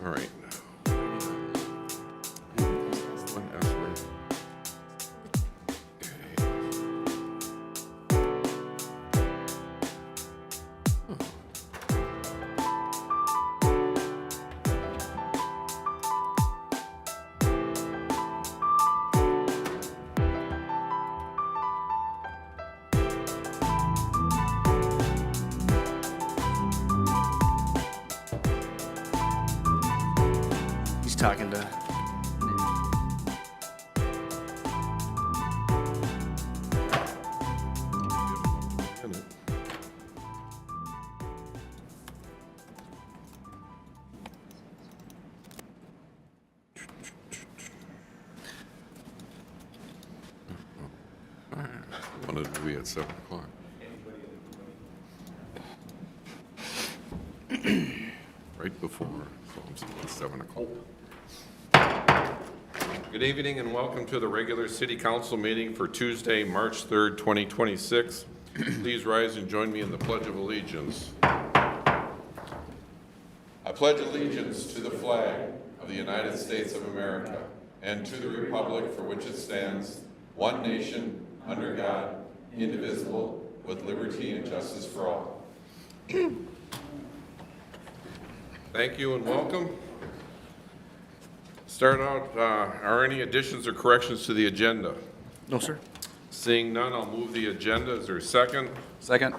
All right. He's talking to. Wanted to be at 7 o'clock. Right before, so I'm saying 7 o'clock. Good evening and welcome to the regular City Council meeting for Tuesday, March 3rd, 2026. Please rise and join me in the Pledge of Allegiance. I pledge allegiance to the flag of the United States of America and to the republic for which it stands, one nation, under God, indivisible, with liberty and justice for all. Thank you and welcome. Start out, are any additions or corrections to the agenda? No, sir. Seeing none, I'll move the agenda. Is there a second? Second.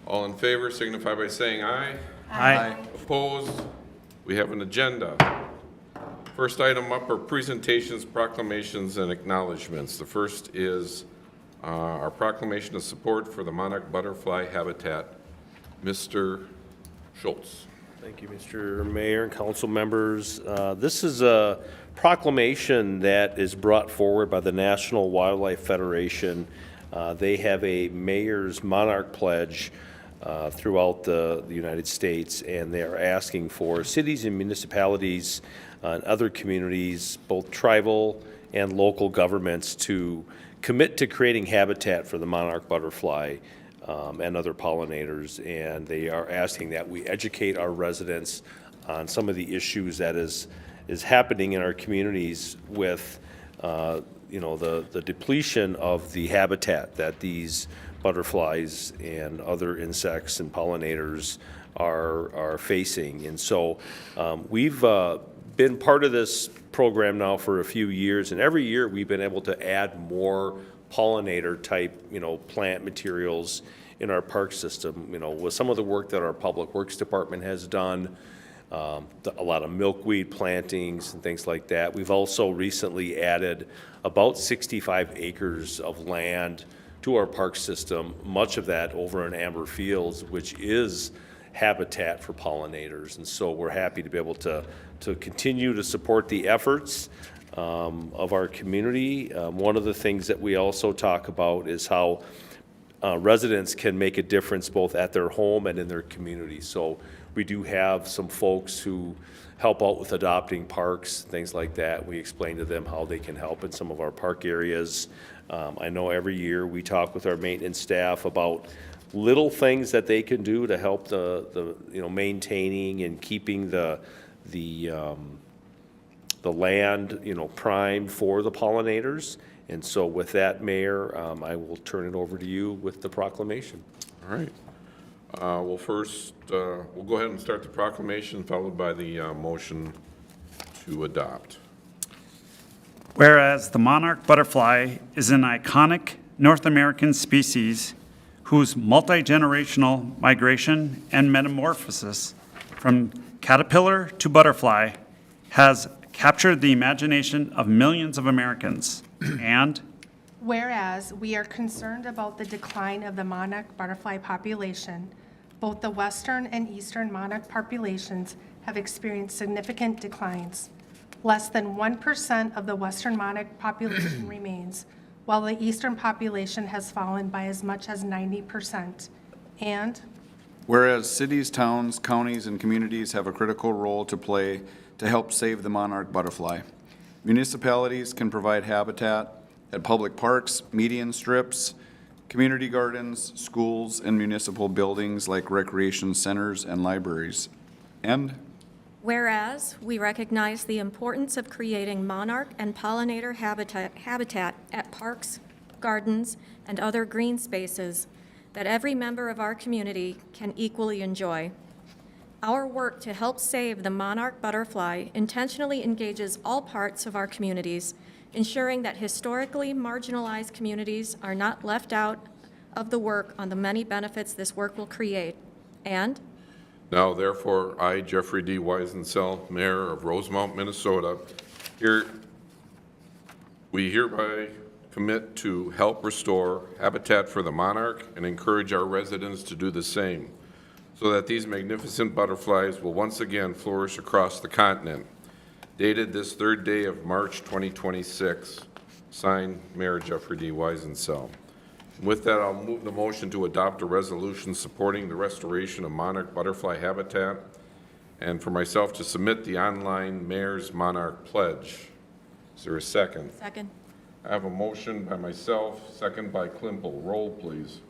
All in favor signify by saying aye. Aye. Opposed? We have an agenda. First item up are presentations, proclamations, and acknowledgements. The first is our proclamation of support for the monarch butterfly habitat. Mr. Schultz. Thank you, Mr. Mayor and council members. This is a proclamation that is brought forward by the National Wildlife Federation. They have a mayor's monarch pledge throughout the United States, and they are asking for cities and municipalities and other communities, both tribal and local governments, to commit to creating habitat for the monarch butterfly and other pollinators. And they are asking that we educate our residents on some of the issues that is happening in our communities with the depletion of the habitat that these butterflies and other insects and pollinators are facing. And so we've been part of this program now for a few years, and every year we've been able to add more pollinator type, plant materials in our park system, with some of the work that our Public Works Department has done, a lot of milkweed plantings and things like that. We've also recently added about 65 acres of land to our park system, much of that over in Amber Fields, which is habitat for pollinators. And so we're happy to be able to continue to support the efforts of our community. One of the things that we also talk about is how residents can make a difference both at their home and in their community. So we do have some folks who help out with adopting parks, things like that. We explain to them how they can help in some of our park areas. I know every year we talk with our maintenance staff about little things that they can do to help the maintaining and keeping the land, primed for the pollinators. And so with that, Mayor, I will turn it over to you with the proclamation. All right. Well, first, we'll go ahead and start the proclamation, followed by the motion to adopt. Whereas the monarch butterfly is an iconic North American species whose multi-generational migration and metamorphosis from caterpillar to butterfly has captured the imagination of millions of Americans. And whereas we are concerned about the decline of the monarch butterfly population, both the western and eastern monarch populations have experienced significant declines. Less than 1% of the western monarch population remains, while the eastern population has fallen by as much as 90%. And whereas cities, towns, counties, and communities have a critical role to play to help save the monarch butterfly. Municipalities can provide habitat at public parks, median strips, community gardens, schools, and municipal buildings like recreation centers and libraries. And Whereas we recognize the importance of creating monarch and pollinator habitat at parks, gardens, and other green spaces that every member of our community can equally enjoy. Our work to help save the monarch butterfly intentionally engages all parts of our communities, ensuring that historically marginalized communities are not left out of the work on the many benefits this work will create. And Now, therefore, I, Jeffrey D. Weisensell, Mayor of Rosemount, Minnesota, we hereby commit to help restore habitat for the monarch and encourage our residents to do the same, so that these magnificent butterflies will once again flourish across the continent. Dated this third day of March 2026, signed Mayor Jeffrey D. Weisensell. With that, I'll move the motion to adopt a resolution supporting the restoration of monarch butterfly habitat, and for myself to submit the online Mayor's Monarch Pledge. Is there a second? second. I have a motion by myself, second by Klimpel. Roll, please.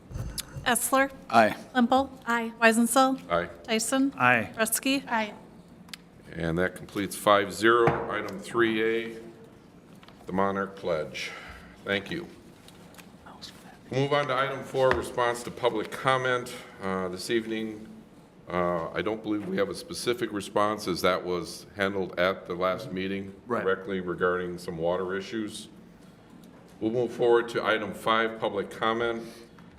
Essler. Aye. Limpel. Aye. Weisensell. Aye. Tyson. Aye. Rutsky. Aye. And that completes 5-0. Item 3A, the Monarch Pledge. Thank you. We'll move on to item 4, response to public comment. This evening, I don't believe we have a specific response, as that was handled at the last meeting directly regarding some water issues. We'll move forward to item 5, public comment.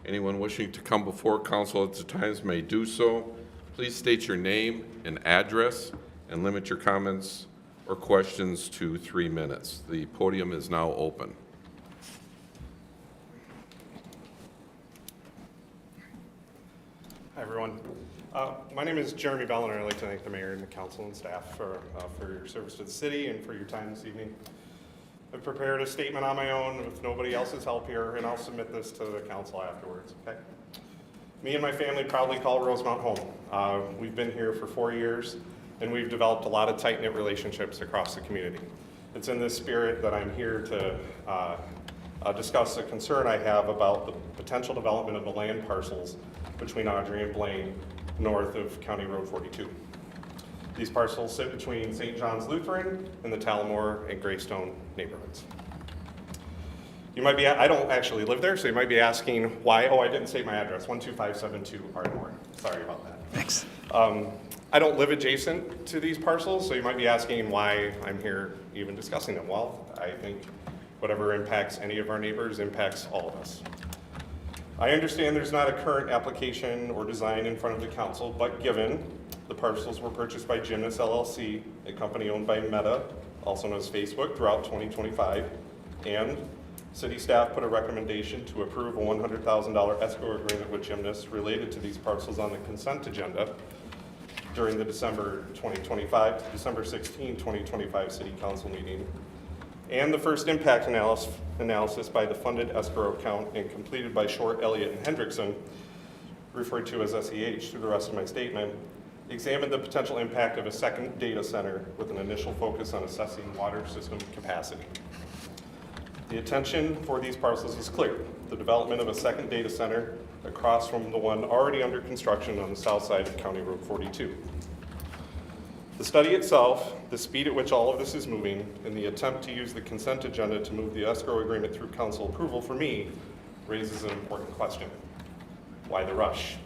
Anyone wishing to come before council at the times may do so. Please state your name and address and limit your comments or questions to 3 minutes. The podium is now open. Hi, everyone. My name is Jeremy Bell, and I'd like to thank the mayor and the council and staff for your service to the city and for your time this evening. I've prepared a statement on my own with nobody else's help here, and I'll submit this to the council afterwards, okay? Me and my family proudly call Rosemount home. We've been here for 4 years, and we've developed a lot of tight-knit relationships across the community. It's in this spirit that I'm here to discuss a concern I have about the potential development of the land parcels between Audrey and Blaine, north of County Road 42. These parcels sit between St. John's Lutheran and the Talamore and Greystone neighborhoods. You might be, I don't actually live there, so you might be asking why. Oh, I didn't say my address, 12572 Ardmore. Sorry about that. Thanks. I don't live adjacent to these parcels, so you might be asking why I'm here even discussing them. Well, I think whatever impacts any of our neighbors impacts all of us. I understand there's not a current application or design in front of the council, but given the parcels were purchased by Gymnast LLC, a company owned by Meta, also known as Facebook, throughout 2025, and city staff put a recommendation to approve a $100,000 escrow agreement with Gymnast related to these parcels on the consent agenda during the December 2025 to December 16, 2025 city council meeting, and the first impact analysis by the funded escrow account and completed by Short, Elliott, and Hendrickson, referred to as SEH through the rest of my statement, examined the potential impact of a second data center with an initial focus on assessing water system capacity. The intention for these parcels is clear: the development of a second data center across from the one already under construction on the south side of County Road 42. The study itself, the speed at which all of this is moving, and the attempt to use the consent agenda to move the escrow agreement through council approval for me raises an important question. Why the rush?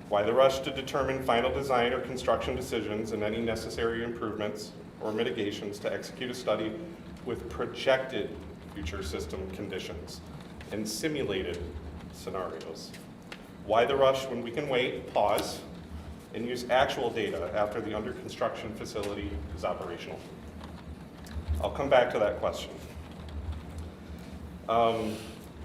Why the rush to determine final design or construction decisions and any necessary improvements or mitigations to execute a study with projected future system conditions and simulated scenarios? Why the rush when we can wait, pause, and use actual data after the under construction facility is operational? I'll come back to that question.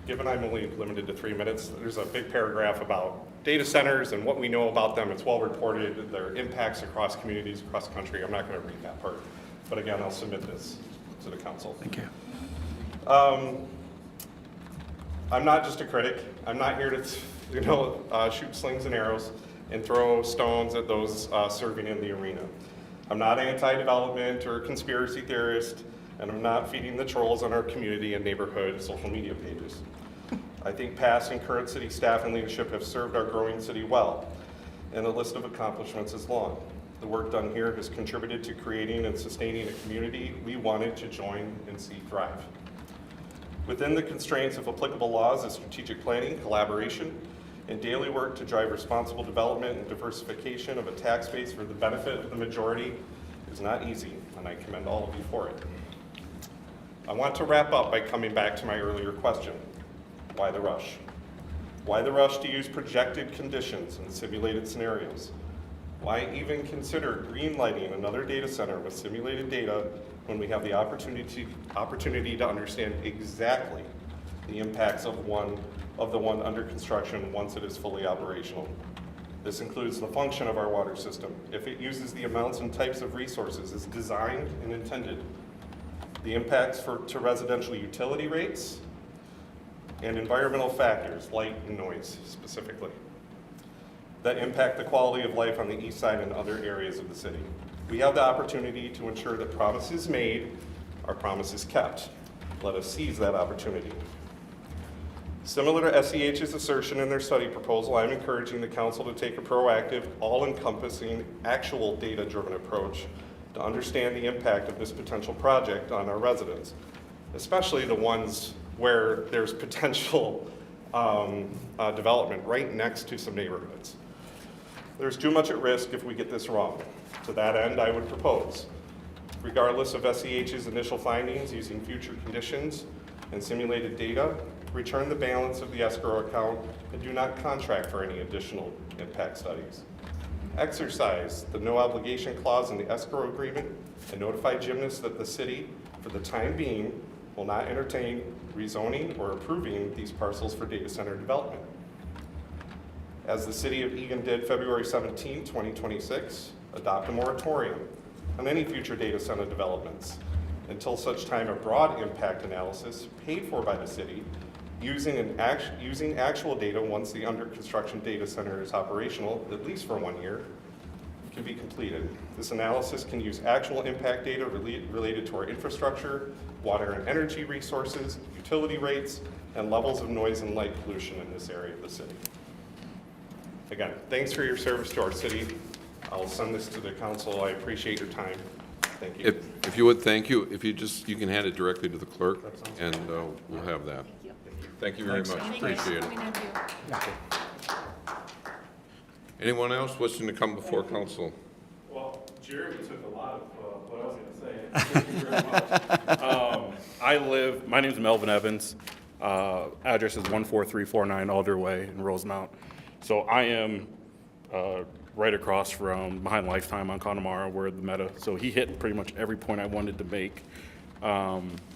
Given I'm only limited to 3 minutes, there's a big paragraph about data centers and what we know about them. It's well reported, their impacts across communities, across the country. I'm not going to read that part, but again, I'll submit this to the council. Thank you. I'm not just a critic. I'm not here to, shoot slings and arrows and throw stones at those serving in the arena. I'm not anti-development or conspiracy theorist, and I'm not feeding the trolls on our community and neighborhood social media pages. I think past and current city staff and leadership have served our growing city well, and the list of accomplishments is long. The work done here has contributed to creating and sustaining a community we wanted to join and see thrive. Within the constraints of applicable laws of strategic planning, collaboration, and daily work to drive responsible development and diversification of a tax base for the benefit of the majority is not easy, and I commend all of you for it. I want to wrap up by coming back to my earlier question. Why the rush? Why the rush to use projected conditions and simulated scenarios? Why even consider greenlighting another data center with simulated data when we have the opportunity to understand exactly the impacts of the one under construction once it is fully operational? This includes the function of our water system, if it uses the amounts and types of resources as designed and intended, the impacts to residential utility rates, and environmental factors, light and noise specifically, that impact the quality of life on the east side and other areas of the city. We have the opportunity to ensure that promises made are promises kept. Let us seize that opportunity. Similar to SEH's assertion in their study proposal, I'm encouraging the council to take a proactive, all-encompassing, actual data-driven approach to understand the impact of this potential project on our residents, especially the ones where there's potential development right next to some neighborhoods. There's too much at risk if we get this wrong. To that end, I would propose, regardless of SEH's initial findings using future conditions and simulated data, return the balance of the escrow account and do not contract for any additional impact studies. Exercise the no obligation clause in the escrow agreement and notify Gymnast that the city, for the time being, will not entertain rezoning or approving these parcels for data center development. As the city of Eagan did February 17, 2026, adopt a moratorium on any future data center developments until such time a broad impact analysis paid for by the city using actual data once the under construction data center is operational, at least for 1 year, can be completed. This analysis can use actual impact data related to our infrastructure, water and energy resources, utility rates, and levels of noise and light pollution in this area of the city. Again, thanks for your service to our city. I'll send this to the council. I appreciate your time. Thank you. If you would, thank you. If you can hand it directly to the clerk, and we'll have that. Thank you very much. Appreciate it. Anyone else wishing to come before council? Well, Jeremy took a lot of what I was going to say. Thank you very much. My name is Melvin Evans. Address is 14349 Alder Way in Rosemount. So I am right across from behind Lifetime on Connemara where the Meta, so he hit pretty much every point I wanted to make.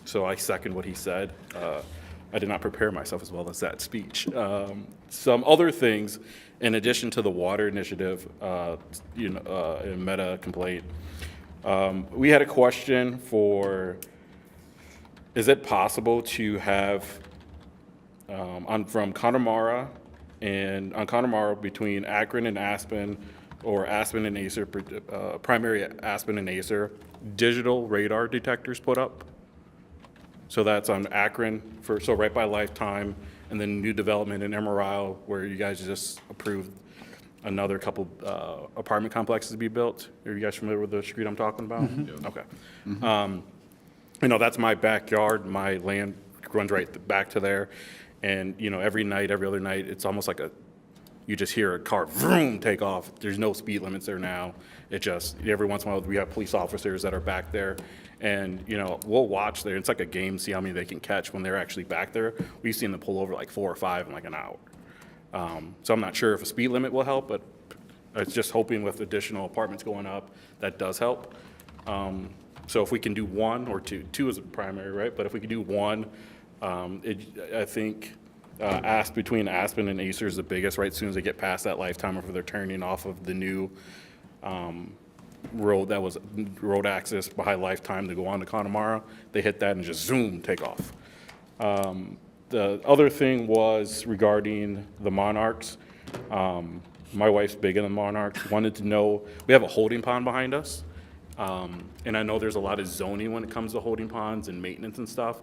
So I second what he said. I did not prepare myself as well as that speech. Some other things, in addition to the water initiative, and Meta complaint, we had a question for, is it possible to have, from Connemara and on Connemara between Akron and Aspen, or Aspen and Acer, primary Aspen and Acer, digital radar detectors put up? So that's on Akron, so right by Lifetime, and then new development in Emerald, where you guys just approved another couple apartment complexes to be built. Are you guys familiar with the street I'm talking about? Mm-hmm. Okay. Mm-hmm. That's my backyard. My land runs right back to there. And, every night, every other night, it's almost like you just hear a car, vroom, take off. There's no speed limits there now. It just, every once in a while, we have police officers that are back there. And, we'll watch there. It's like a game, see how many they can catch when they're actually back there. We've seen them pull over like 4 or 5 in like an hour. So I'm not sure if a speed limit will help, but it's just hoping with additional apartments going up, that does help. So if we can do 1 or 2 is a primary, right? But if we can do 1, I think between Aspen and Acer is the biggest, right? As soon as they get past that Lifetime, if they're turning off of the new road that was road access behind Lifetime to go on to Connemara, they hit that and just zoom, take off. The other thing was regarding the Monarchs. My wife's big in the Monarchs, wanted to know, we have a holding pond behind us. And I know there's a lot of zoning when it comes to holding ponds and maintenance and stuff.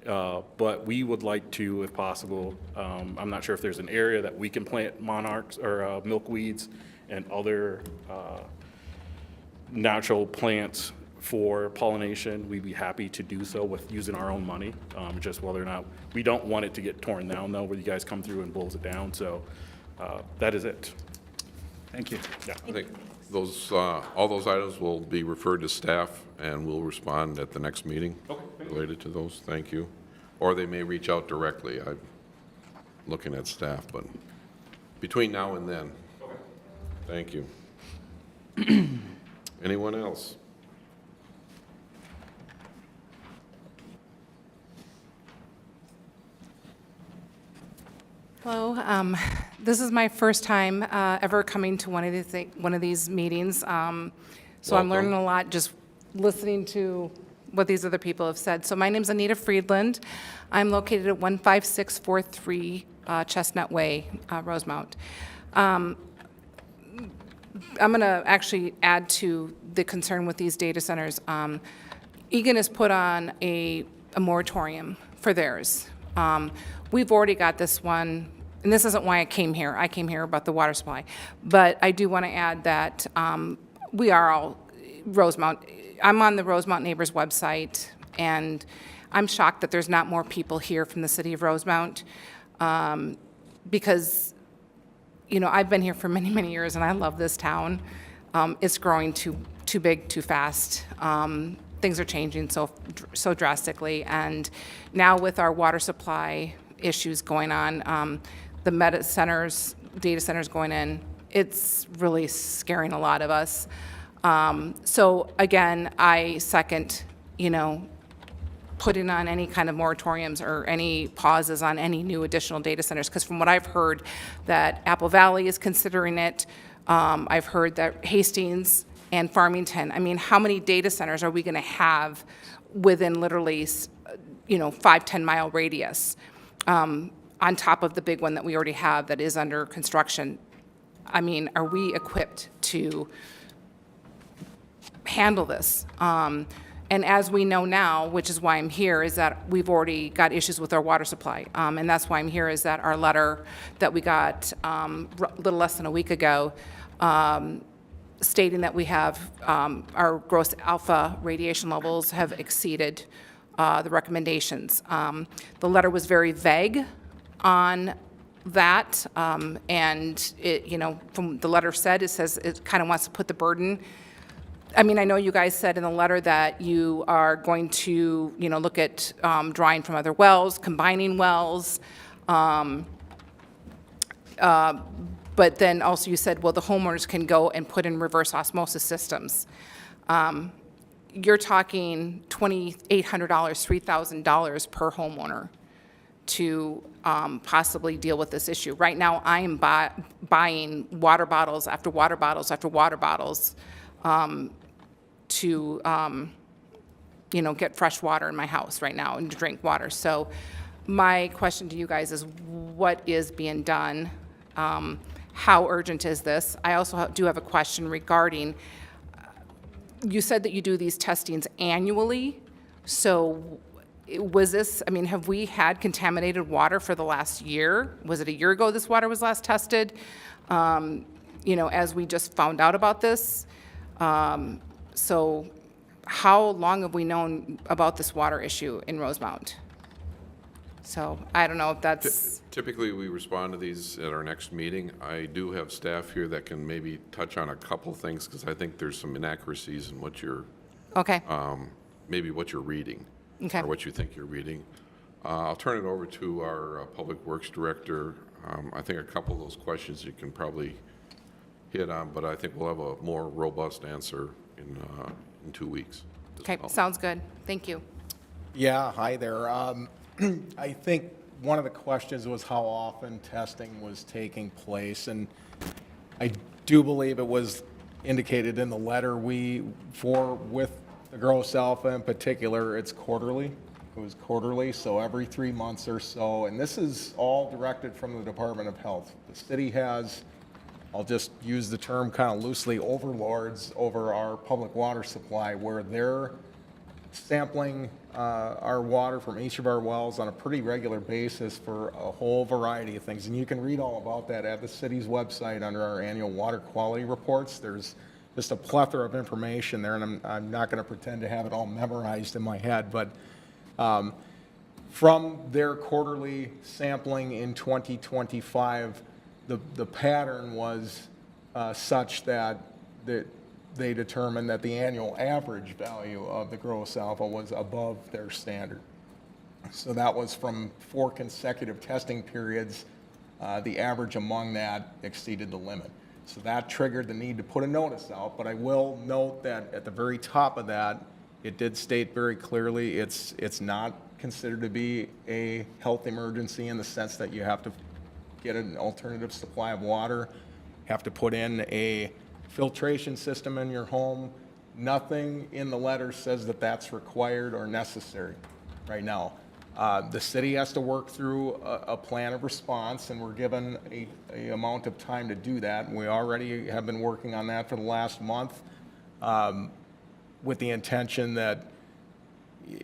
But we would like to, if possible, I'm not sure if there's an area that we can plant monarchs or milkweeds and other natural plants for pollination, we'd be happy to do so with using our own money. Just whether or not, we don't want it to get torn down though, where you guys come through and blows it down. So that is it. Thank you. Yeah. I think those, all those items will be referred to staff, and we'll respond at the next meeting related to those. Thank you. Or they may reach out directly. I'm looking at staff, but between now and then. Thank you. Anyone else? Hello, this is my first time ever coming to one of these meetings. So I'm Welcome. learning a lot just listening to what these other people have said. So my name's Anita Friedland. I'm located at 15643 Chestnut Way, Rosemount. I'm going to actually add to the concern with these data centers. Egan has put on a moratorium for theirs. We've already got this one, and this isn't why I came here. I came here about the water supply. But I do want to add that we are all Rosemount. I'm on the Rosemount Neighbors website, and I'm shocked that there's not more people here from the city of Rosemount because, you know, I've been here for many, many years, and I love this town. It's growing too big, too fast. Things are changing so drastically, and now with our water supply issues going on, the data centers going in, it's really scaring a lot of us. So again, I second, you know, putting on any kind of moratoriums or any pauses on any new additional data centers, because from what I've heard, that Apple Valley is considering it. I've heard that Hastings and Farmington. I mean, how many data centers are we going to have within literally, you know, 5-10 mile radius on top of the big one that we already have that is under construction? I mean, are we equipped to handle this? And as we know now, which is why I'm here, is that we've already got issues with our water supply. And that's why I'm here, is that our letter that we got a little less than a week ago stating that we have our gross alpha radiation levels have exceeded the recommendations. The letter was very vague on that, and it, you know, from the letter said, it says it kind of wants to put the burden. I mean, I know you guys said in the letter that you are going to, you know, look at drawing from other wells, combining wells, but then also you said, well, the homeowners can go and put in reverse osmosis systems. You're talking $2,800, $3,000 per homeowner to possibly deal with this issue. Right now, I am buying water bottles after water bottles after water bottles to, you know, get fresh water in my house right now and to drink water. So my question to you guys is, what is being done? How urgent is this? I also do have a question regarding, you said that you do these testings annually. So was this, I mean, have we had contaminated water for the last year? Was it a year ago this water was last tested? You know, as we just found out about this. So how long have we known about this water issue in Rosemount? So I don't know if that's... Typically, we respond to these at our next meeting. I do have staff here that can maybe touch on a couple things, because I think there's some inaccuracies in what you're, Okay. maybe what you're reading. Okay. Or what you think you're reading. I'll turn it over to our Public Works Director. I think a couple of those questions you can probably hit on, but I think we'll have a more robust answer in 2 weeks. as Okay, well. sounds good. Thank you. Yeah, hi there. I think one of the questions was how often testing was taking place, and I do believe it was indicated in the letter with the gross alpha in particular, it's quarterly. It was quarterly, so every 3 months or so, and this is all directed from the Department of Health. The city has, I'll just use the term kind of loosely, overlords over our public water supply, where they're sampling our water from each of our wells on a pretty regular basis for a whole variety of things. And you can read all about that at the city's website under our annual water quality reports. There's just a plethora of information there, and I'm not going to pretend to have it all memorized in my head, but from their quarterly sampling in 2025, the pattern was such that they determined that the annual average value of the gross alpha was above their standard. So that was from 4 consecutive testing periods. The average among that exceeded the limit. So that triggered the need to put a notice out, but I will note that at the very top of that, it did state very clearly it's not considered to be a health emergency in the sense that you have to get an alternative supply of water, have to put in a filtration system in your home. Nothing in the letter says that that's required or necessary right now. The city has to work through a plan of response, and we're given a amount of time to do that. And we already have been working on that for the last month with the intention that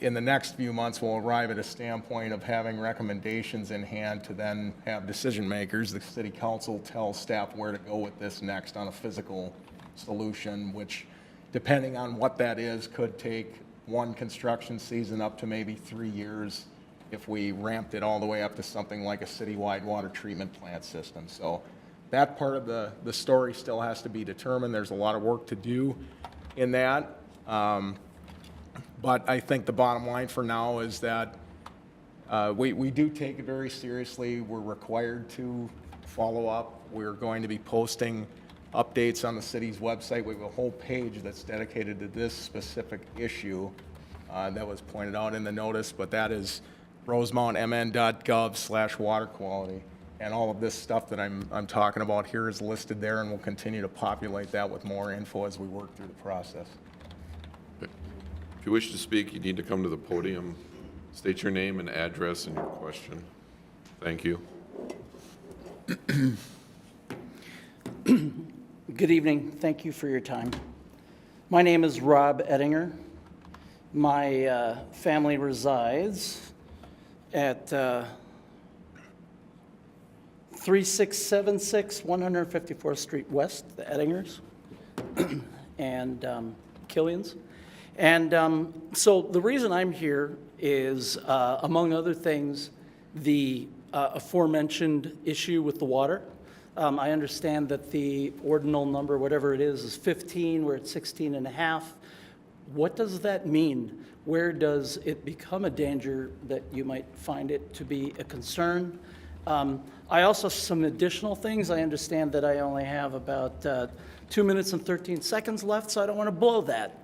in the next few months we'll arrive at a standpoint of having recommendations in hand to then have decision makers. The city council tells staff where to go with this next on a physical solution, which depending on what that is could take 1 construction season up to maybe 3 years if we ramped it all the way up to something like a citywide water treatment plant system. So that part of the story still has to be determined. There's a lot of work to do in that. But I think the bottom line for now is that we do take it very seriously. We're required to follow up. We're going to be posting updates on the city's website. We have a whole page that's dedicated to this specific issue that was pointed out in the notice, but that is rosemountainmn.gov/water quality. And all of this stuff that I'm talking about here is listed there, and we'll continue to populate that with more info as we work through the process. If you wish to speak, you need to come to the podium. State your name and address and your question. Thank you. Good evening. Thank you for your time. My name is Rob Ettinger. My family resides at 3676 154th Street West, the Ettingers and Killians. And so the reason I'm here is, among other things, the aforementioned issue with the water. I understand that the ordinal number, whatever it is 15. We're at 16 and a half. What does that mean? Where does it become a danger that you might find it to be a concern? I also, some additional things. I understand that I only have about 2 minutes and 13 seconds left, so I don't want to blow that.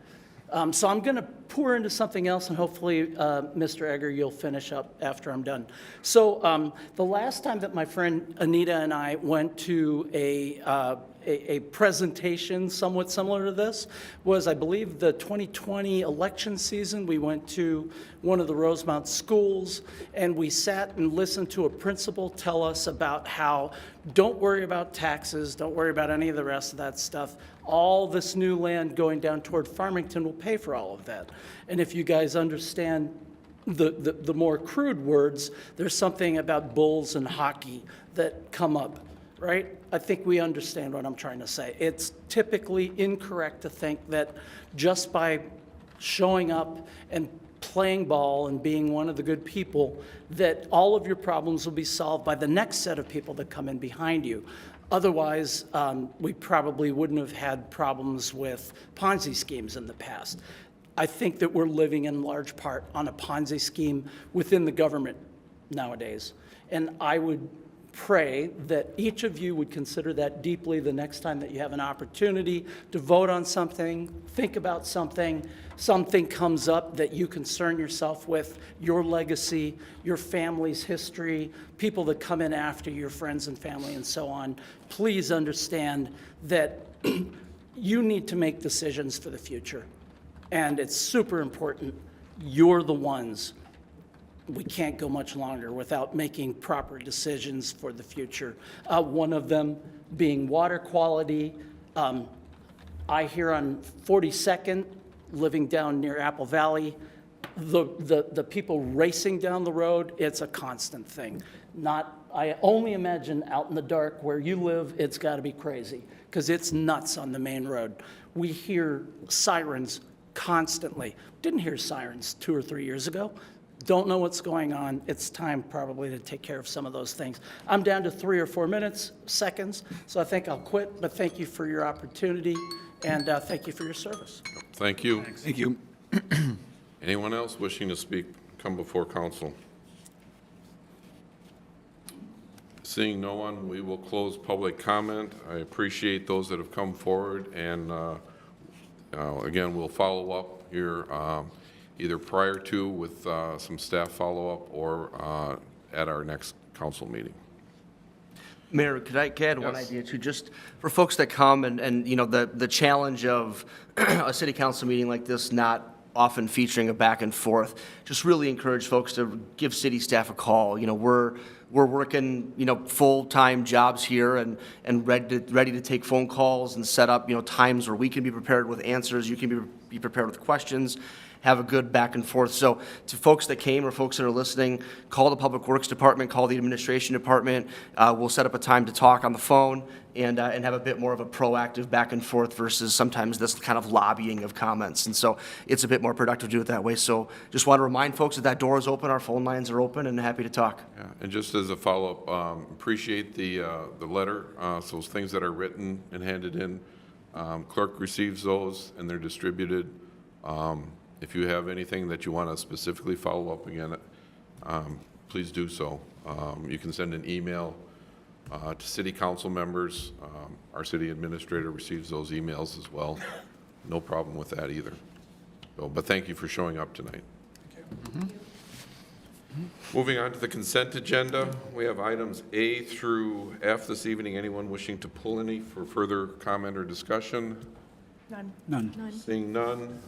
So I'm going to pour into something else, and hopefully, Mr. Egger, you'll finish up after I'm done. So the last time that my friend Anita and I went to a presentation somewhat similar to this was, I believe, the 2020 election season. We went to one of the Rosemount schools, and we sat and listened to a principal tell us about how, don't worry about taxes, don't worry about any of the rest of that stuff. All this new land going down toward Farmington will pay for all of that. And if you guys understand the more crude words, there's something about bulls and hockey that come up, right? I think we understand what I'm trying to say. It's typically incorrect to think that just by showing up and playing ball and being one of the good people, that all of your problems will be solved by the next set of people that come in behind you. Otherwise, we probably wouldn't have had problems with Ponzi schemes in the past. I think that we're living in large part on a Ponzi scheme within the government nowadays. And I would pray that each of you would consider that deeply the next time that you have an opportunity to vote on something, think about something comes up that you concern yourself with, your legacy, your family's history, people that come in after your friends and family and so on. Please understand that you need to make decisions for the future. And it's super important. You're the ones. We can't go much longer without making proper decisions for the future. One of them being water quality. I hear on 42nd, living down near Apple Valley, the people racing down the road, it's a constant thing. Not I only imagine out in the dark where you live, it's got to be crazy, because it's nuts on the main road. We hear sirens constantly. Didn't hear sirens 2 or 3 years ago. Don't know what's going on. It's time probably to take care of some of those things. I'm down to 3 or 4 seconds, so I think I'll quit, but thank you for your opportunity, and thank you for your service. Thank you. Thank you. Anyone else wishing to speak, come before council? Seeing no one, we will close public comment. I appreciate those that have come forward, and again, we'll follow up here either prior to with some staff follow-up or at our next council meeting. Mayor, could I add one Yes. idea too? Just for folks that come and you know, the challenge of a city council meeting like this not often featuring a back and forth, just really encourage folks to give city staff a call. You know, we're working, you know, full-time jobs here and ready to take phone calls and set up, you know, times where we can be prepared with answers, you can be prepared with questions, have a good back and forth. So to folks that came or folks that are listening, call the Public Works Department, call the Administration Department. We'll set up a time to talk on the phone and have a bit more of a proactive back and forth versus sometimes this kind of lobbying of comments. And so it's a bit more productive to do it that way. So just want to remind folks that door is open, our phone lines are open, and happy to talk. Yeah, and just as a follow-up, appreciate the letter, so those things that are written and handed in. Clerk receives those and they're distributed. If you have anything that you want to specifically follow up again, please do so. You can send an email to city council members. Our city administrator receives those emails as well. No problem with that either. So, but thank you for showing up tonight. Moving on to the consent agenda, we have items A through F this evening. Anyone wishing to pull any for further comment or discussion? None. None. Seeing none,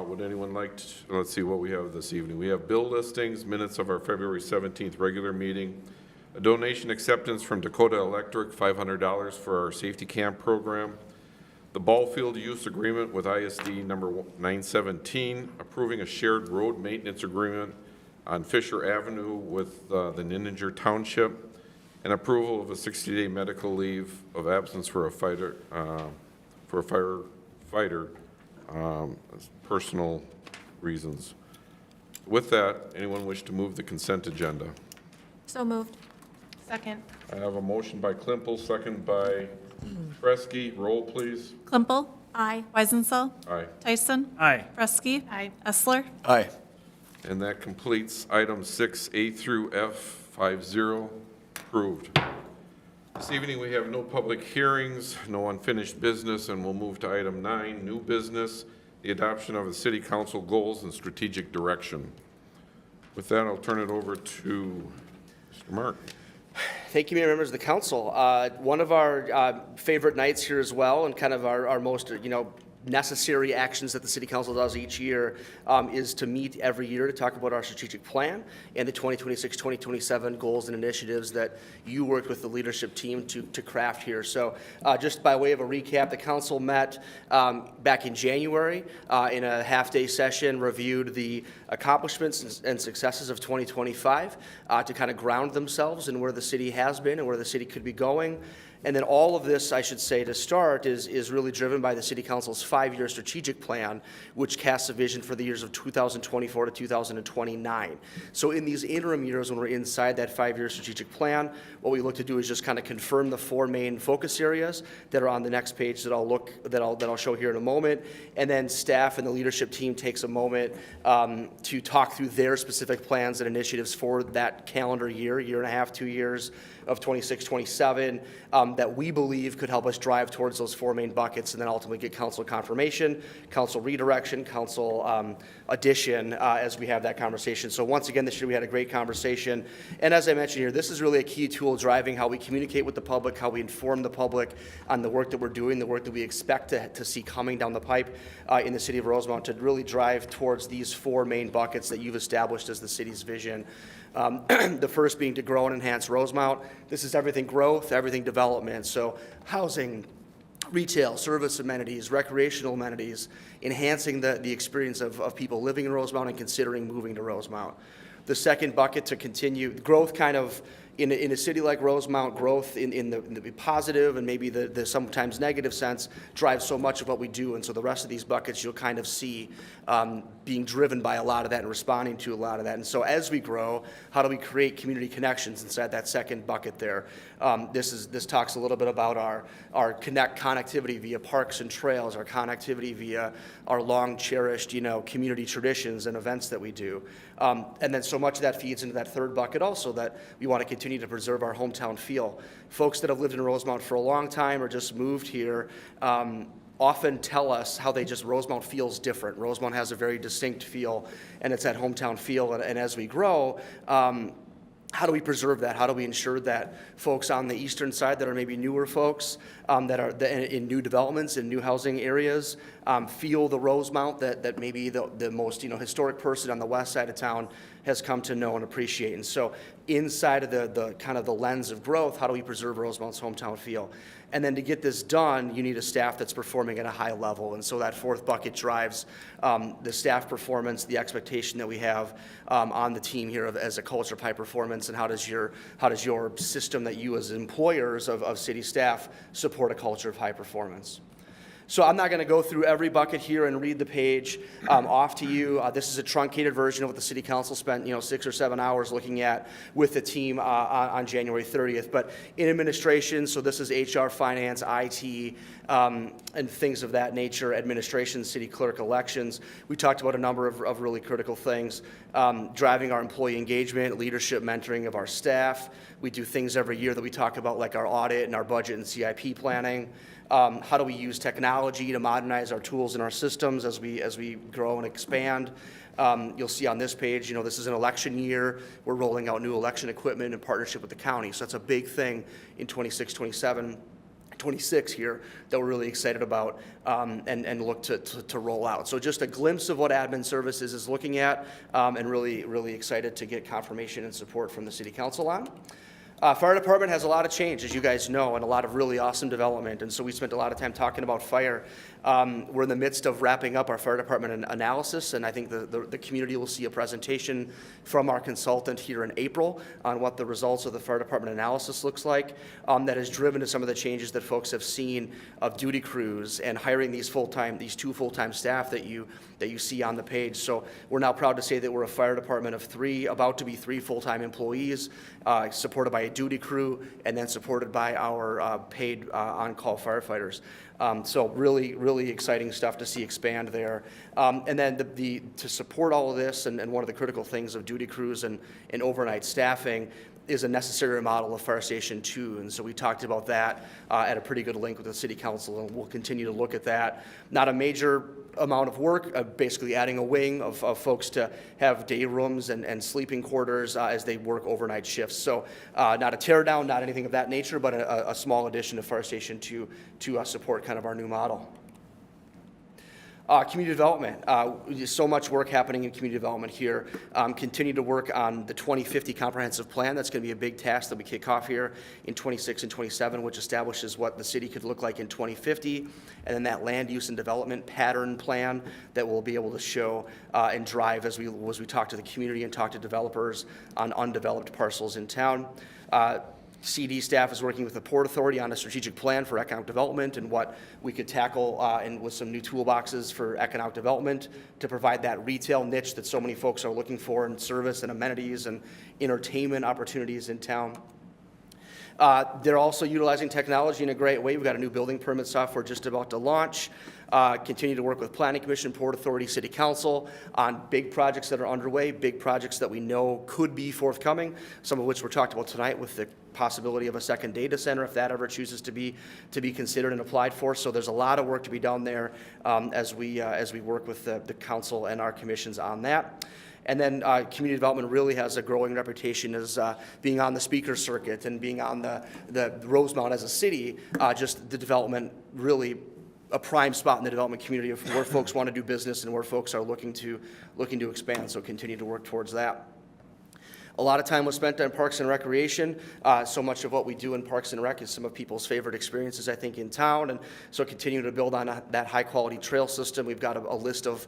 would anyone like to, let's see what we have this evening. We have bill listings, minutes of our February 17th regular meeting, a donation acceptance from Dakota Electric, $500 for our safety camp program, the ball field use agreement with ISD number 917, approving a shared road maintenance agreement on Fisher Avenue with the Nininger Township, and approval of a 60-day medical leave of absence for a firefighter, personal reasons. With that, anyone wish to move the consent agenda? So moved. Second. I have a motion by Klimpel, second by Kresge. Roll, please. Klimpel. Aye. Weisenthal. Aye. Tyson. Aye. Prusky. Aye. Essler. Aye. And that completes items 6A through F, 5-0, approved. This evening, we have no public hearings, no unfinished business, and we'll move to item 9, new business, the adoption of the city council goals and strategic direction. With that, I'll turn it over to Mr. Mark. Thank you, Mayor, members of the council. One of our favorite nights here as well, and kind of our most, you know, necessary actions that the city council does each year is to meet every year to talk about our strategic plan and the 2026-2027 goals and initiatives that you worked with the leadership team to craft here. So just by way of a recap, the council met back in January in a half-day session, reviewed the accomplishments and successes of 2025 to kind of ground themselves in where the city has been and where the city could be going. And then all of this, I should say, to start, is really driven by the City Council's 5-year strategic plan, which casts a vision for the years of 2024 to 2029. So in these interim years, when we're inside that 5-year strategic plan, what we look to do is just kind of confirm the 4 main focus areas that are on the next page that I'll show here in a moment. And then staff and the leadership team takes a moment to talk through their specific plans and initiatives for that calendar year and a half, 2 years of 26-27 that we believe could help us drive towards those 4 main buckets and then ultimately get council confirmation, council redirection, council addition as we have that conversation. So once again, this year we had a great conversation. And as I mentioned here, this is really a key tool driving how we communicate with the public, how we inform the public on the work that we're doing, the work that we expect to see coming down the pipe in the city of Rosemount to really drive towards these 4 main buckets that you've established as the city's vision. The first being to grow and enhance Rosemount. This is everything growth, everything development. So housing, retail, service amenities, recreational amenities, enhancing the experience of people living in Rosemount and considering moving to Rosemount. The second bucket to continue growth kind of in a city like Rosemount, growth in the positive and maybe the sometimes negative sense drives so much of what we do. And so the rest of these buckets you'll kind of see being driven by a lot of that and responding to a lot of that. And so as we grow, how do we create community connections inside that second bucket there? This talks a little bit about our connectivity via parks and trails, our connectivity via our long cherished, community traditions and events that we do. And then so much of that feeds into that third bucket also, that we want to continue to preserve our hometown feel. Folks that have lived in Rosemount for a long time or just moved here often tell us how Rosemount feels different. Rosemount has a very distinct feel, and it's that hometown feel. And as we grow, how do we preserve that? How do we ensure that folks on the eastern side that are maybe newer folks that are in new developments, in new housing areas, feel the Rosemount that maybe the most historic person on the west side of town has come to know and appreciate? And so inside of the kind of the lens of growth, how do we preserve Rosemount's hometown feel? And then to get this done, you need a staff that's performing at a high level. And so that fourth bucket drives the staff performance, the expectation that we have on the team here as a culture of high performance, and how does your system that you as employers of city staff support a culture of high performance? So I'm not going to go through every bucket here and read the page off to you. This is a truncated version of what the city council spent 6 or 7 hours looking at with the team on January 30th. But in administration, so this is HR, finance, IT, and things of that nature, administration, city clerk, elections. We talked about a number of really critical things, driving our employee engagement, leadership, mentoring of our staff. We do things every year that we talk about, like our audit and our budget and CIP planning. How do we use technology to modernize our tools and our systems as we grow and expand? You'll see on this page, this is an election year. We're rolling out new election equipment in partnership with the county. So that's a big thing in 26, 27, 26 here that we're really excited about and look to roll out. So just a glimpse of what admin services is looking at, and really, really excited to get confirmation and support from the city council on. Fire department has a lot of change, as you guys know, and a lot of really awesome development. And so we spent a lot of time talking about fire. We're in the midst of wrapping up our fire department analysis, and I think the community will see a presentation from our consultant here in April on what the results of the fire department analysis looks like. That has driven to some of the changes that folks have seen of duty crews and hiring these two full-time staff that you see on the page. So we're now proud to say that we're a fire department of 3, about to be 3 full-time employees, supported by a duty crew, and then supported by our paid on-call firefighters. So really, really exciting stuff to see expand there. And then to support all of this, and one of the critical things of duty crews and overnight staffing is a necessary remodel of Fire Station 2. And so we talked about that at a pretty good link with the city council, and we'll continue to look at that. Not a major amount of work, basically adding a wing of folks to have day rooms and sleeping quarters as they work overnight shifts. So not a tear down, not anything of that nature, but a small addition to Fire Station 2 to support kind of our new model. Community development. So much work happening in community development here. Continue to work on the 2050 comprehensive plan. That's going to be a big task that we kick off here in 26 and 27, which establishes what the city could look like in 2050. And then that land use and development pattern plan that we'll be able to show and drive as we talk to the community and talk to developers on undeveloped parcels in town. CD staff is working with the Port Authority on a strategic plan for economic development and what we could tackle and with some new toolboxes for economic development to provide that retail niche that so many folks are looking for in service and amenities and entertainment opportunities in town. They're also utilizing technology in a great way. We've got a new building permit software just about to launch. Continue to work with Planning Commission, Port Authority, City Council on big projects that are underway, big projects that we know could be forthcoming, some of which were talked about tonight with the possibility of a second data center if that ever chooses to be considered and applied for. So there's a lot of work to be done there as we work with the council and our commissions on that. And then community development really has a growing reputation as being on the speaker circuit and being on the Rosemount as a city, just the development really a prime spot in the development community of where folks want to do business and where folks are looking to expand. So continue to work towards that. A lot of time was spent on Parks and Recreation. So much of what we do in Parks and Rec is some of people's favorite experiences, I think, in town. And so continuing to build on that high-quality trail system. We've got a list of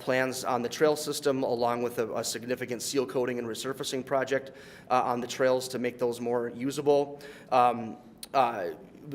plans on the trail system, along with a significant seal coating and resurfacing project on the trails to make those more usable.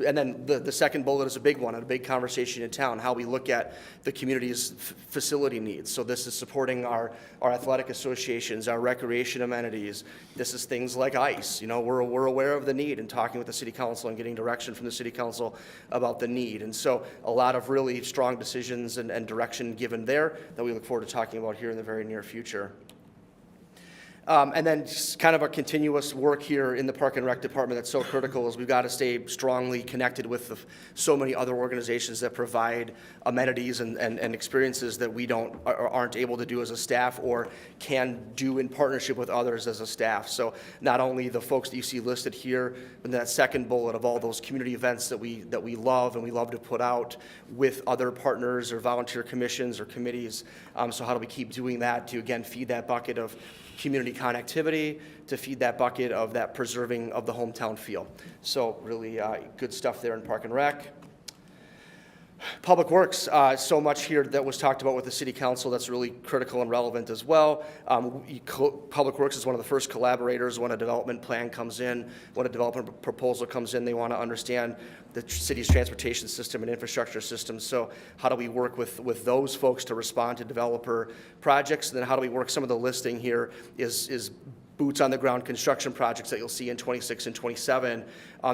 And then the second bullet is a big one, a big conversation in town, how we look at the community's facility needs. So this is supporting our athletic associations, our recreation amenities. This is things like ice. You know, we're aware of the need and talking with the city council and getting direction from the city council about the need. And so a lot of really strong decisions and direction given there that we look forward to talking about here in the very near future. And then just kind of a continuous work here in the Park and Rec Department that's so critical is we've got to stay strongly connected with so many other organizations that provide amenities and experiences that we aren't able to do as a staff or can do in partnership with others as a staff. So not only the folks that you see listed here, but that second bullet of all those community events that we love and we love to put out with other partners or volunteer commissions or committees. So how do we keep doing that to, again, feed that bucket of community connectivity, to feed that bucket of that preserving of the hometown feel. So really good stuff there in Park and Rec. Public Works, so much here that was talked about with the City Council that's really critical and relevant as well. Public Works is one of the first collaborators when a development plan comes in, when a development proposal comes in, they want to understand the city's transportation system and infrastructure system. So how do we work with those folks to respond to developer projects? And then how do we work, some of the listing here is boots on the ground construction projects that you'll see in 26 and 27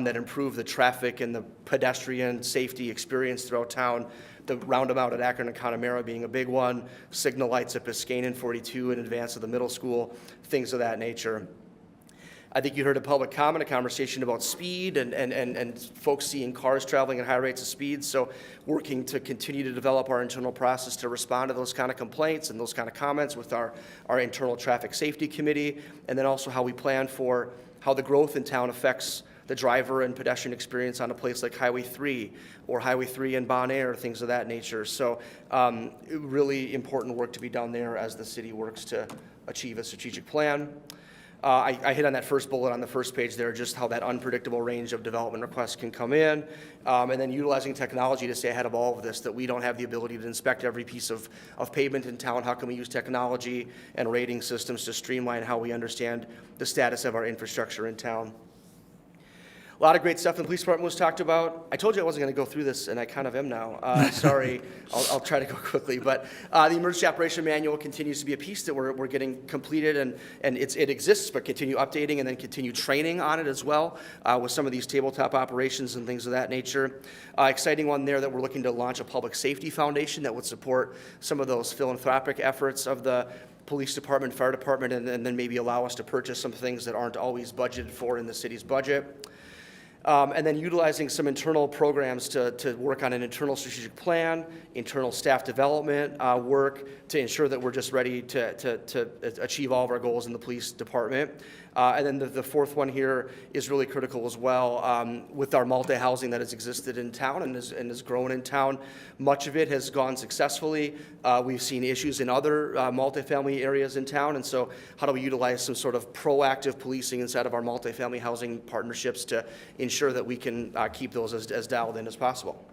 that improve the traffic and the pedestrian safety experience throughout town. The roundabout at Akron and Connemara being a big one, signal lights at Biscayne and 42 in advance of the middle school, things of that nature. I think you heard a public comment, a conversation about speed and folks seeing cars traveling at high rates of speed. So working to continue to develop our internal process to respond to those kind of complaints and those kind of comments with our internal traffic safety committee. And then also how we plan for how the growth in town affects the driver and pedestrian experience on a place like Highway 3 or Highway 3 in Bon Air, things of that nature. So really important work to be done there as the city works to achieve a strategic plan. I hit on that first bullet on the first page there, just how that unpredictable range of development requests can come in, and then utilizing technology to stay ahead of all of this, that we don't have the ability to inspect every piece of pavement in town. How can we use technology and rating systems to streamline how we understand the status of our infrastructure in town? A lot of great stuff in the police department was talked about. I told you I wasn't going to go through this, and I kind of am now. Sorry, I'll try to go quickly. But the emergency operation manual continues to be a piece that we're getting completed, and it exists, but continue updating and then continue training on it as well with some of these tabletop operations and things of that nature. Exciting one there that we're looking to launch a public safety foundation that would support some of those philanthropic efforts of the police department, fire department, and then maybe allow us to purchase some things that aren't always budgeted for in the city's budget. And then utilizing some internal programs to work on an internal strategic plan, internal staff development work to ensure that we're just ready to achieve all of our goals in the police department. And then the fourth one here is really critical as well with our multi-housing that has existed in town and has grown in town. Much of it has gone successfully. We've seen issues in other multifamily areas in town, and so how do we utilize some sort of proactive policing inside of our multifamily housing partnerships to ensure that we can keep those as dialed in as possible.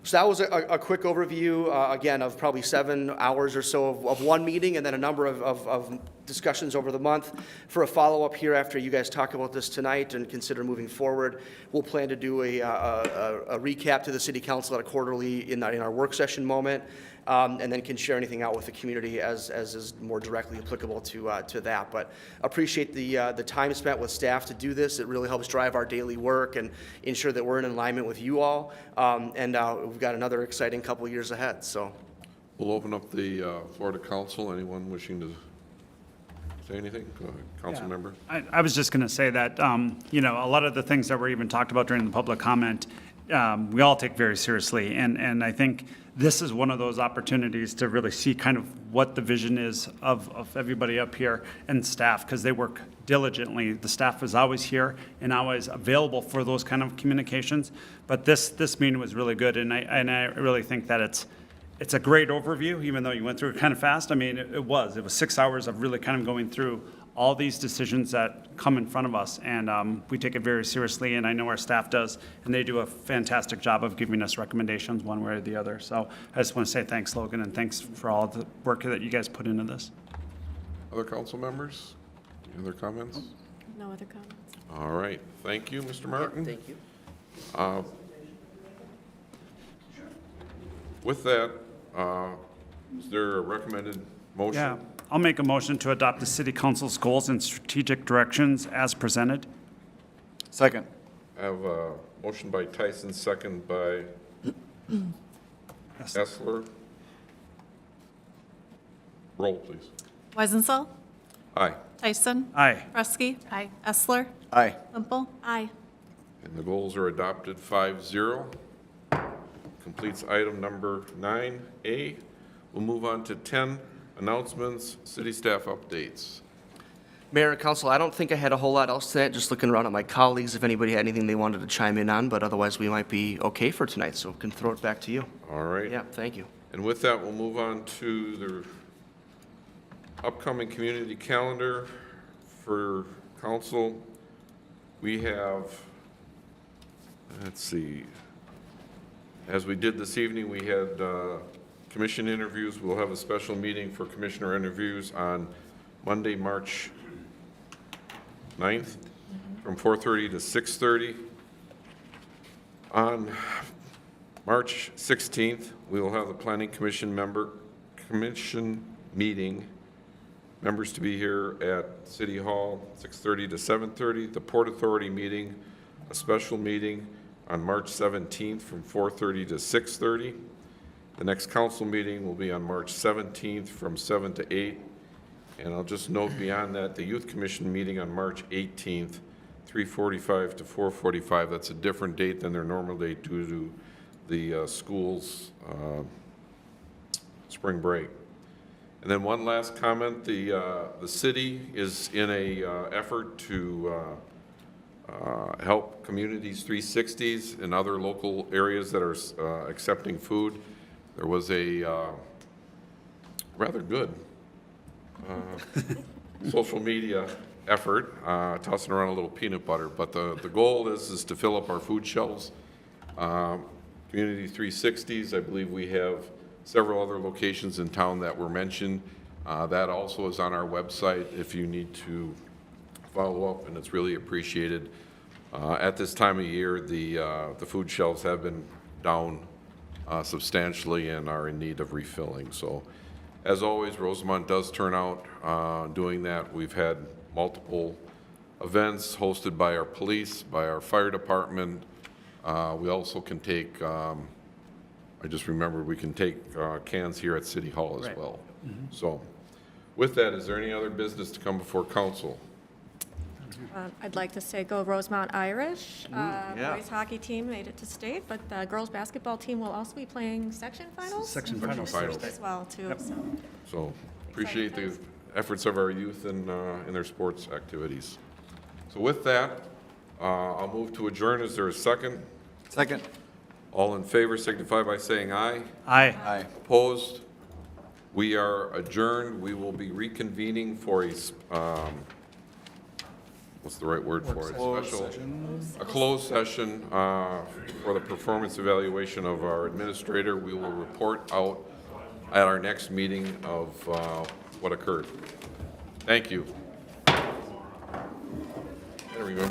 So that was a quick overview, again, of probably 7 hours or so of one meeting and then a number of discussions over the month. For a follow-up here after you guys talk about this tonight and consider moving forward, we'll plan to do a recap to the City Council at a quarterly in our work session moment, and then can share anything out with the community as is more directly applicable to that. But appreciate the time spent with staff to do this. It really helps drive our daily work and ensure that we're in alignment with you all. And we've got another exciting couple of years ahead. So We'll open up the floor to council. Anyone wishing to say anything? Go ahead, council member. I was just going to say that, you know, a lot of the things that were even talked about during the public comment, we all take very seriously. And I think this is one of those opportunities to really see kind of what the vision is of everybody up here and staff, because they work diligently. The staff is always here and always available for those kind of communications. But this meeting was really good, and I really think that it's a great overview, even though you went through it kind of fast. I mean, it was 6 hours of really kind of going through all these decisions that come in front of us, and we take it very seriously, and I know our staff does, and they do a fantastic job of giving us recommendations one way or the other. So I just want to say thanks, Logan, and thanks for all the work that you guys put into this. Other council members? Any other comments? No other comments. All right, thank you, Mr. Martin. Thank you. With that, is there a recommended motion? Yeah, I'll make a motion to adopt the city council's goals and strategic directions as presented. Second. I have a motion by Tyson, second by Essler. Roll, please. Weisenthal. Aye. Tyson. Aye. Prusky. Aye. Essler. Aye. Whipple. Aye. And the goals are adopted 5-0. Completes item number 9A. We'll move on to 10, announcements, city staff updates. Mayor and Council, I don't think I had a whole lot else to that, just looking around at my colleagues if anybody had anything they wanted to chime in on, but otherwise we might be okay for tonight, so can throw it back to you. All right. Yeah, thank you. And with that, we'll move on to the upcoming community calendar for council. We have, let's see, as we did this evening, we had commission interviews. We'll have a special meeting for commissioner interviews on Monday, March 9th, from 4:30 to 6:30. On March 16th, we will have the planning commission meeting. Members to be here at City Hall, 6:30 to 7:30. The Port Authority meeting, a special meeting on March 17th from 4:30 to 6:30. The next council meeting will be on March 17th from 7 to 8. And I'll just note beyond that, the Youth Commission meeting on March 18th, 3:45 to 4:45. That's a different date than their normal date due to the school's spring break. And then one last comment, the city is in a effort to help Communities 360s and other local areas that are accepting food. There was a rather good social media effort, tossing around a little peanut butter, but the goal is to fill up our food shelves. Community 360s, I believe we have several other locations in town that were mentioned. That also is on our website if you need to follow up, and it's really appreciated. At this time of year, the food shelves have been down substantially and are in need of refilling. So, as always, Rosemont does turn out doing that. We've had multiple events hosted by our police, by our fire department. We also can take, I just remembered, we can take cans here at City Hall as well. So, with that, is there any other business to come before council? I'd like to say go Rosemont Irish. yeah. Boys hockey team made it to state, but the girls basketball team will also be playing section finals. Section finals. As well, too, so. So, appreciate the efforts of our youth in their sports activities. So with that, I'll move to adjourn. Is there a second? Second. All in favor signify by saying aye. Aye. Aye. Opposed? We are adjourned. We will be reconvening for a, what's the right word for it? A closed session for the performance evaluation of our administrator. We will report out at our next meeting of what occurred. Thank you. There we go.